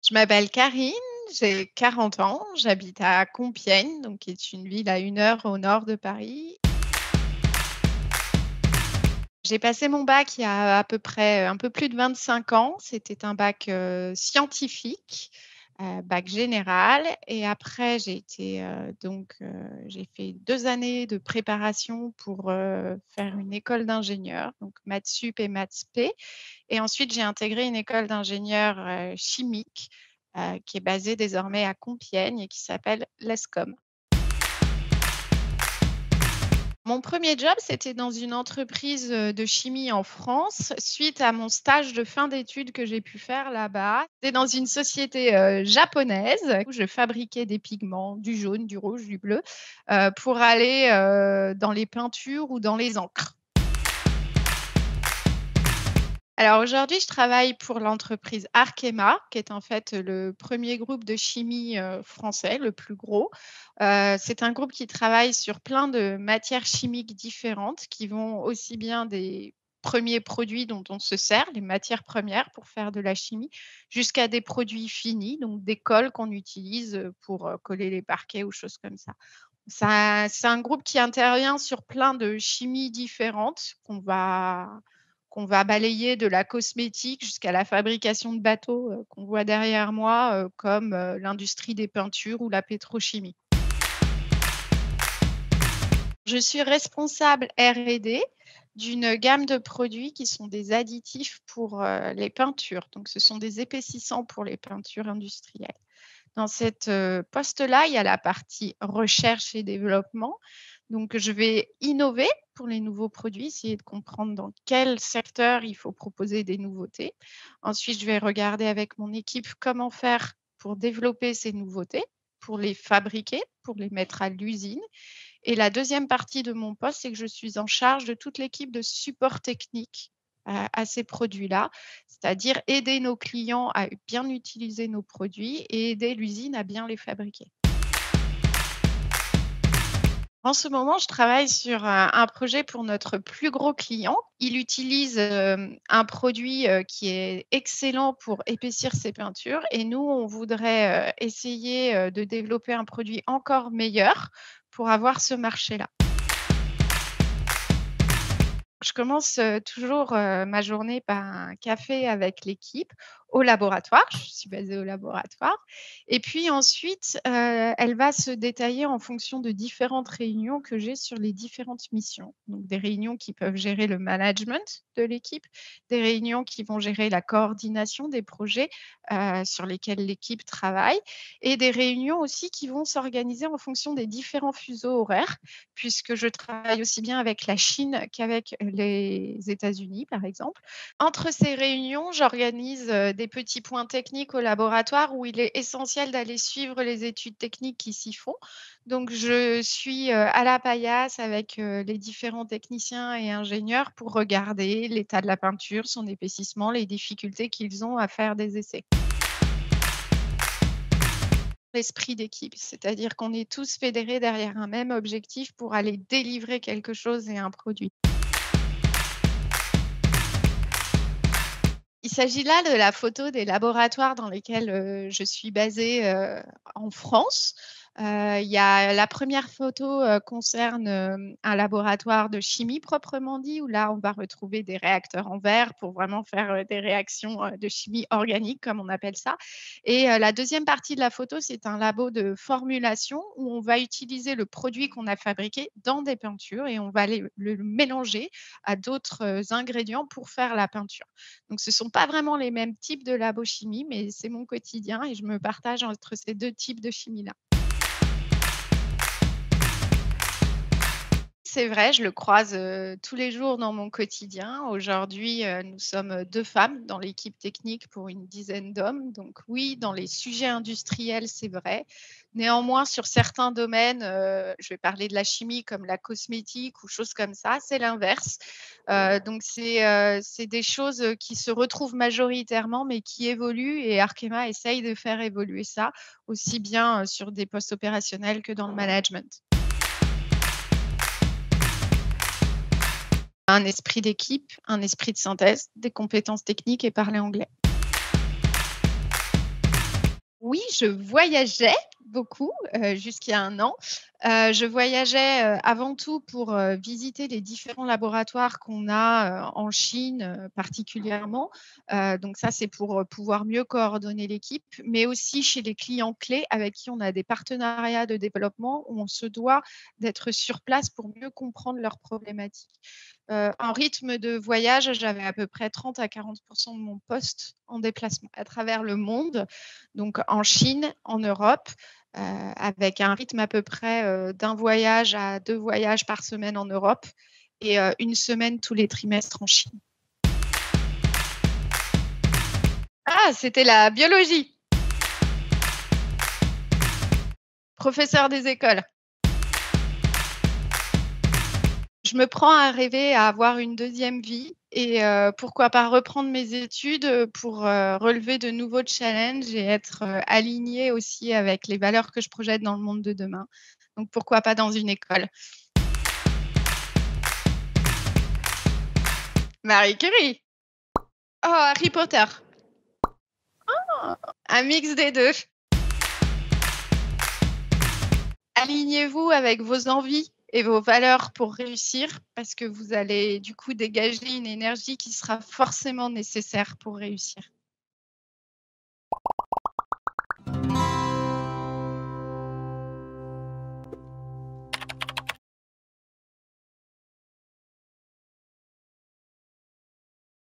Je m'appelle Karine, j'ai 40 ans, j'habite à Compiègne, donc qui est une ville à 1 heure au nord de Paris. J'ai passé mon bac il y a à peu près, un peu plus de 25 ans. C'était un bac, scientifique, bac général et après j'ai fait 2 années de préparation pour, faire une école d'ingénieur, donc maths sup et maths spé et ensuite j'ai intégré une école d'ingénieur, chimique, qui est basée désormais à Compiègne et qui s'appelle l'ESCOM. Mon premier job, c'était dans une entreprise, de chimie en France, suite à mon stage de fin d'études que j'ai pu faire là-bas. C'était dans une société, japonaise où je fabriquais des pigments, du jaune, du rouge, du bleu, pour aller, dans les peintures ou dans les encres. Alors aujourd'hui, je travaille pour l'entreprise Arkema, qui est en fait le premier groupe de chimie, français, le plus gros. C'est un groupe qui travaille sur plein de matières chimiques différentes, qui vont aussi bien des premiers produits dont on se sert, les matières premières pour faire de la chimie, jusqu'à des produits finis, donc des colles qu'on utilise, pour, coller les parquets ou choses comme ça. C'est un groupe qui intervient sur plein de chimies différentes qu'on va balayer de la cosmétique jusqu'à la fabrication de bateaux, qu'on voit derrière moi, comme, l'industrie des peintures ou la pétrochimie. Je suis responsable R&D d'une gamme de produits qui sont des additifs pour, les peintures. Donc ce sont des épaississants pour les peintures industrielles. Dans cette, poste-là, il y a la partie recherche et développement. Donc je vais innover pour les nouveaux produits, essayer de comprendre dans quel secteur il faut proposer des nouveautés. Ensuite, je vais regarder avec mon équipe comment faire pour développer ces nouveautés, pour les fabriquer, pour les mettre à l'usine et la deuxième partie de mon poste, c'est que je suis en charge de toute l'équipe de support technique, à ces produits-là. C'est-à-dire aider nos clients à bien utiliser nos produits et aider l'usine à bien les fabriquer. En ce moment, je travaille sur, un projet pour notre plus gros client. Il utilise, un produit, qui est excellent pour épaissir ses peintures et nous, on voudrait, essayer, de développer un produit encore meilleur pour avoir ce marché-là. Je commence, toujours, ma journée par un café avec l'équipe au laboratoire. Je suis basée au laboratoire et puis ensuite, elle va se détailler en fonction de différentes réunions que j'ai sur les différentes missions. Donc des réunions qui peuvent gérer le management de l'équipe, des réunions qui vont gérer la coordination des projets, sur lesquels l'équipe travaille et des réunions aussi qui vont s'organiser en fonction des différents fuseaux horaires puisque je travaille aussi bien avec la Chine qu'avec les États-Unis, par exemple. Entre ces réunions, j'organise, des petits points techniques au laboratoire où il est essentiel d'aller suivre les études techniques qui s'y font. Donc je suis, à la paillasse avec, les différents techniciens et ingénieurs pour regarder l'état de la peinture, son épaississement, les difficultés qu'ils ont à faire des essais. L'esprit d'équipe, c'est-à-dire qu'on est tous fédérés derrière un même objectif pour aller délivrer quelque chose et un produit. Il s'agit là de la photo des laboratoires dans lesquels, je suis basée, en France. Il y a la première photo, concerne, un laboratoire de chimie proprement dit, où là, on va retrouver des réacteurs en verre pour vraiment faire, des réactions, de chimie organique comme on appelle ça et la deuxième partie de la photo, c'est un labo de formulation où on va utiliser le produit qu'on a fabriqué dans des peintures et on va le mélanger à d'autres, ingrédients pour faire la peinture. Donc ce ne sont pas vraiment les mêmes types de labochimie, mais c'est mon quotidien et je me partage entre ces 2 types de chimie-là. C'est vrai, je le croise, tous les jours dans mon quotidien. Aujourd'hui, nous sommes, 2 femmes dans l'équipe technique pour une dizaine d'hommes. Donc oui, dans les sujets industriels, c'est vrai. Néanmoins, sur certains domaines, je vais parler de la chimie comme la cosmétique ou choses comme ça, c'est l'inverse. Donc c'est des choses, qui se retrouvent majoritairement, mais qui évoluent et Arkema essaye de faire évoluer ça, aussi bien, sur des postes opérationnels que dans le management. Un esprit d'équipe, un esprit de synthèse, des compétences techniques et parler anglais. Oui, je voyageais beaucoup, jusqu'il y a 1 an. Je voyageais, avant tout pour, visiter les différents laboratoires qu'on a, en Chine, particulièrement. Donc ça, c'est pour, pouvoir mieux coordonner l'équipe, mais aussi chez les clients clés avec qui on a des partenariats de développement où on se doit d'être sur place pour mieux comprendre leurs problématiques. En rythme de voyage, j'avais à peu près 30 à 40 de mon poste en déplacement à travers le monde, donc en Chine, en Europe, avec un rythme à peu près, d'1 voyage à 2 voyages par semaine en Europe et 1 semaine tous les trimestres en Chine. Ah, c'était la biologie, professeur des écoles. Je me prends à rêver à avoir une deuxième vie et pourquoi pas reprendre mes études, pour, relever de nouveaux challenges et être, alignée aussi avec les valeurs que je projette dans le monde de demain. Donc pourquoi pas dans une école? Marie Curie! Oh, Harry Potter! Un mix des 2. Alignez-vous avec vos envies et vos valeurs pour réussir, parce que vous allez du coup dégager une énergie qui sera forcément nécessaire pour réussir.